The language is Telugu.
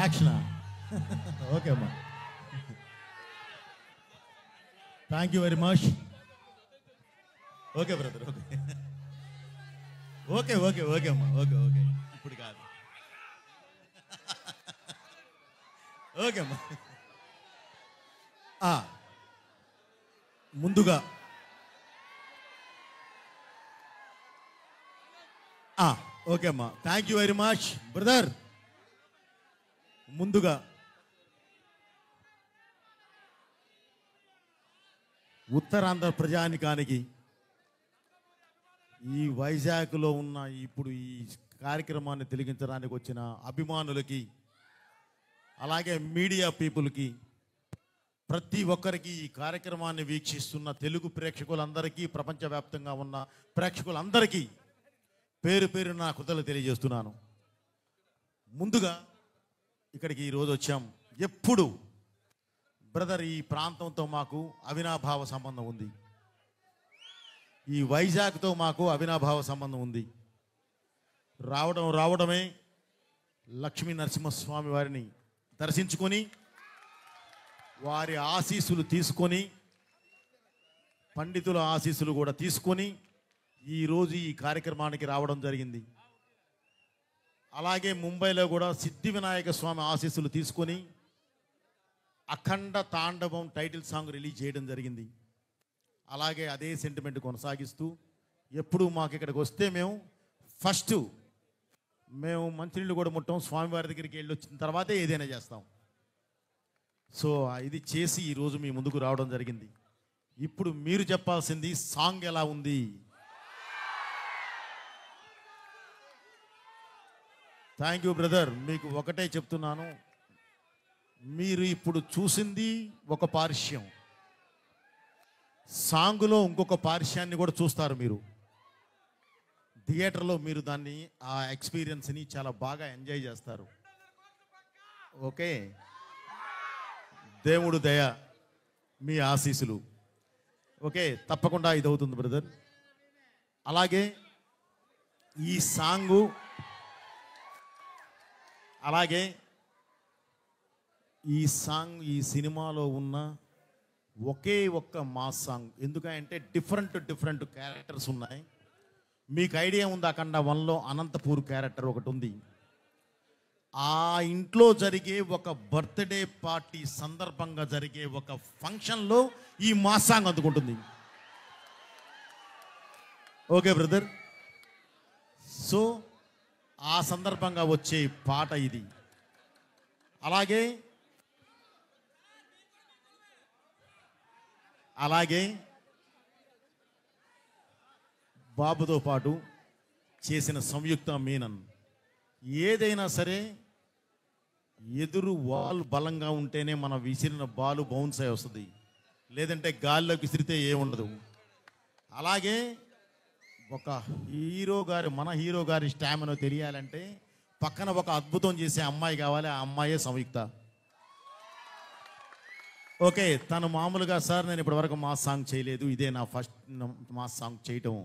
యాక్షనా? ఓకే అమ్మా, thank you very much. Okay brother, okay okay okay okay అమ్మా, ఓకే ఓకే ఇప్పుడు కాదు. ఓకే అమ్మా. ముందుగా ఓకే అమ్మా, thank you very much brother. ముందుగా ఉత్తరాంధ్ర ప్రజానికానికి, ఈ వైజాగ్లో ఉన్న ఇప్పుడు ఈ కార్యక్రమాన్ని తిలకించడానికి వచ్చిన అభిమానులకి, అలాగే మీడియా పీపుల్కి, ప్రతి ఒక్కరికి, ఈ కార్యక్రమాన్ని వీక్షిస్తున్న తెలుగు ప్రేక్షకులందరికీ, ప్రపంచవ్యాప్తంగా ఉన్న ప్రేక్షకులందరికీ పేరు పేరు నా కృతజ్ఞతలు తెలియజేస్తున్నాను. ముందుగా ఇక్కడికి ఈరోజు వచ్చాం. ఎప్పుడు బ్రదర్ ఈ ప్రాంతంతో మాకు అవినాభావ సంబంధం ఉంది, ఈ వైజాగ్తో మాకు అవినాభావ సంబంధం ఉంది. రావడమే లక్ష్మీ నరసింహస్వామి వారిని దర్శించుకొని, వారి ఆశీస్సులు తీసుకొని, పండితుల ఆశీస్సులు కూడా తీసుకొని ఈరోజు ఈ కార్యక్రమానికి రావడం జరిగింది. అలాగే ముంబైలో కూడా సిద్ధి వినాయక స్వామి ఆశీస్సులు తీసుకొని అఖండ తాండవం టైటిల్ సాంగ్ రిలీజ్ చేయడం జరిగింది. అలాగే అదే సెంటిమెంట్ కొనసాగిస్తూ ఎప్పుడు మాకు ఇక్కడికి వస్తే మేము మంచినీళ్ళు కూడా ముట్టాం, స్వామివారి దగ్గరికి వెళ్ళి వచ్చిన తర్వాతే ఏదైనా చేస్తాం. సో ఇది చేసి ఈరోజు మీ ముందుకు రావడం జరిగింది. ఇప్పుడు మీరు చెప్పాల్సింది సాంగ్ ఎలా ఉంది. Thank you brother. మీకు ఒకటే చెప్తున్నాను, మీరు ఇప్పుడు చూసింది ఒక పార్శ్యం, సాంగులో ఇంకొక పార్శ్యాన్ని కూడా చూస్తారు. మీరు థియేటర్లో మీరు దాన్ని, ఆ ఎక్స్పీరియన్స్ని చాలా బాగా ఎంజాయ్ చేస్తారు. ఓకే, దేవుడు దయ, మీ ఆశీస్సులు. ఓకే, తప్పకుండా ఇది అవుతుంది బ్రదర్. అలాగే ఈ సాంగు, అలాగే ఈ సినిమాలో ఉన్న ఒకే ఒక్క మాస్ సాంగ్. ఎందుకంటే డిఫరెంట్ క్యారెక్టర్స్ ఉన్నాయి. మీకు ఐడియా ఉంది, అఖండ 1లో అనంతపూర్ క్యారెక్టర్ ఒకటి ఉంది. ఆ ఇంట్లో జరిగే ఒక బర్త్డే పార్టీ సందర్భంగా జరిగే ఒక ఫంక్షన్లో ఈ మాస్ సాంగ్ అందుకుంటుంది. ఓకే బ్రదర్, సో ఆ సందర్భంగా వచ్చే పాట ఇది. అలాగే బాబుతో పాటు చేసిన సంయుక్త మీనన్. ఏదైనా సరే ఎదురు వాల్ బలంగా ఉంటేనే మన విసిరిన బాలు బౌన్స్ అయి వస్తుంది, లేదంటే గాల్లోకి విసిరితే ఏముండదు. అలాగే ఒక మన హీరో గారి స్టామినా తెలియాలంటే పక్కన ఒక అద్భుతం చేసే అమ్మాయి కావాలి. ఆ అమ్మాయే సంయుక్త. ఓకే, తను మామూలుగా సార్ నేను ఇప్పటివరకు మాస్ సాంగ్ చేయలేదు, ఇదే నా ఫస్ట్ మాస్ సాంగ్ చేయటం